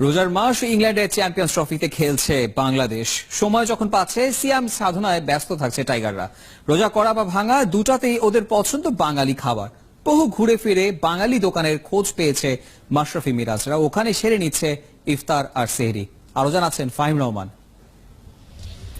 রোজার মাস ইংল্যান্ডের চ্যাম্পিয়ন্স ট্রফিতে খেলছে বাংলাদেশ। সময় যখন পাচ্ছে সিয়াম সাধনায় ব্যস্ত থাকছে টাইগাররা। রোজা করা বা ভাঙা দুটাতেই ওদের পছন্দ বাঙালি খাবার। বহু ঘুরে ফিরে বাঙালি দোকানের খোঁজ পেয়েছে মাশরাফি মিরাজরা। ওখানে সেরে নিচ্ছে ইফতার আর সেহরি। আরো জানাচ্ছেন ফাহিম রহমান।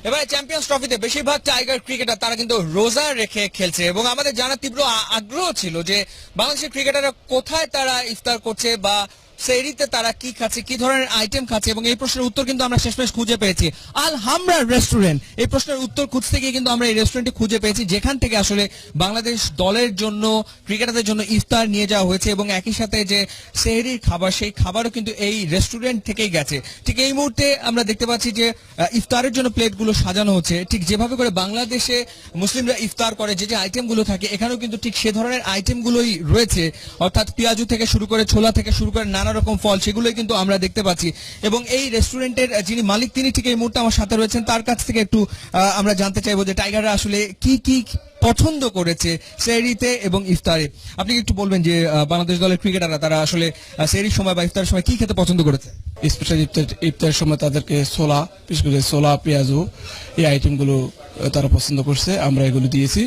এবার চ্যাম্পিয়ন্স ট্রফিতে বেশিরভাগ টাইগার ক্রিকেটার তারা কিন্তু রোজা রেখে খেলছে এবং আমাদের জানার তীব্র আগ্রহ ছিল যে বাংলাদেশের ক্রিকেটাররা কোথায় তারা ইফতার করছে বা সেহরিতে তারা কি খাচ্ছে, কি ধরনের আইটেম খাচ্ছে, এবং এই প্রশ্নের উত্তর কিন্তু আমরা শেষমেশ খুঁজে পেয়েছি। আল হামরা রেস্টুরেন্ট, এই প্রশ্নের উত্তর খুঁজতে গিয়ে কিন্তু আমরা এই রেস্টুরেন্টটি খুঁজে পেয়েছি, যেখান থেকে আসলে বাংলাদেশ দলের জন্য ক্রিকেটারদের জন্য ইফতার নিয়ে যাওয়া হয়েছে এবং একই সাথে যে সেহরির খাবার, সেই খাবারও কিন্তু এই রেস্টুরেন্ট থেকেই গেছে। ঠিক এই মুহূর্তে আমরা দেখতে পাচ্ছি যে ইফতারের জন্য প্লেটগুলো সাজানো হচ্ছে ঠিক যেভাবে করে বাংলাদেশে মুসলিমরা ইফতার করে, যে যে আইটেমগুলো থাকে এখানেও কিন্তু ঠিক সে ধরনের আইটেমগুলোই রয়েছে, অর্থাৎ পেঁয়াজু থেকে শুরু করে ছোলা থেকে শুরু করে নানা রকম ফল, সেগুলোই কিন্তু আমরা দেখতে পাচ্ছি। এবং এই রেস্টুরেন্টের যিনি মালিক তিনি ঠিক এই মুহূর্তে আমার সাথে রয়েছেন। তার কাছ থেকে একটু আমরা জানতে চাইবো যে টাইগাররা আসলে কি কি পছন্দ করেছে সেহরিতে এবং ইফতারে। আপনি একটু বলবেন যে বাংলাদেশ দলের ক্রিকেটাররা তারা আসলে সেহরির সময় বা ইফতারের সময় কি খেতে পছন্দ করেছে? স্পেশাল ইফতারের সময় তাদেরকে ছোলা, বিশেষ করে ছোলা, পেঁয়াজু এই আইটেমগুলো তারা পছন্দ করছে, আমরা এগুলো দিয়েছি।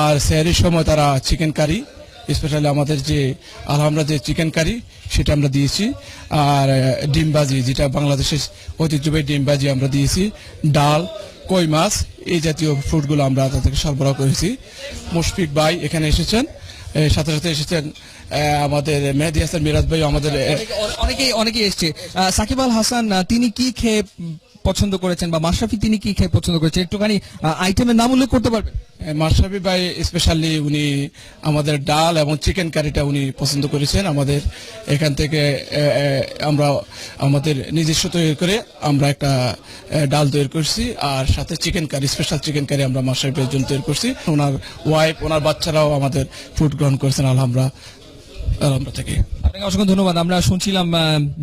আর সেহরির সময় তারা চিকেন কারি, স্পেশালি আমাদের যে আলহামরা যে চিকেন কারি সেটা আমরা দিয়েছি। আর ডিমবাজি, যেটা বাংলাদেশের ঐতিহ্যবাহী ডিমবাজি আমরা দিয়েছি। ডাল, কই মাছ, এই জাতীয় ফ্রুটগুলো আমরা তাদেরকে সরবরাহ করেছি। মুশফিক ভাই এখানে এসেছেন, সাথে সাথে এসেছেন আমাদের মেহেদী হাসান মিরাজ ভাই, আমাদের অনেকেই এসছে। সাকিব আল হাসান তিনি কি খেয়ে পছন্দ করেছেন বা মাশরাফি তিনি কি খেয়ে পছন্দ করেছেন, একটুখানি আইটেমের নাম উল্লেখ করতে পারবেন? মাশরাফি ভাই স্পেশালি উনি আমাদের ডাল এবং চিকেন কারিটা উনি পছন্দ করেছেন। আমাদের এখান থেকে আমরা আমাদের নিজস্ব তৈরি করে আমরা একটা ডাল তৈরি করছি, আর সাথে chicken curry, special chicken curry আমরা মাশরাফির জন্য তৈরি করছি। ওনার ওয়াইফ, ওনার বাচ্চারাও আমাদের ফুড গ্রহণ করেছেন আলহামরা থেকে। আপনাকে অসংখ্য ধন্যবাদ। আমরা শুনছিলাম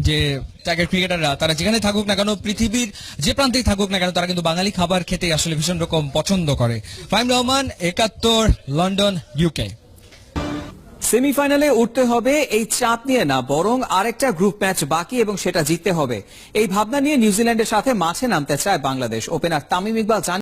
যে টাইগার ক্রিকেটাররা তারা যেখানে থাকুক না কেন, পৃথিবীর যে প্রান্তেই থাকুক না কেন, তারা কিন্তু বাঙালি খাবার খেতে আসলে ভীষণ রকম পছন্দ করে। Fahim Rahman, ৭১, London, UK. সেমিফাইনালে উঠতে হবে এই চাপ নিয়ে না, বরং আরেকটা গ্রুপ ম্যাচ বাকি এবং সেটা জিততে হবে, এই ভাবনা নিয়ে নিউজিল্যান্ডের সাথে মাঠে নামতে চায় বাংলাদেশ। ওপেনার তামিম ইকবাল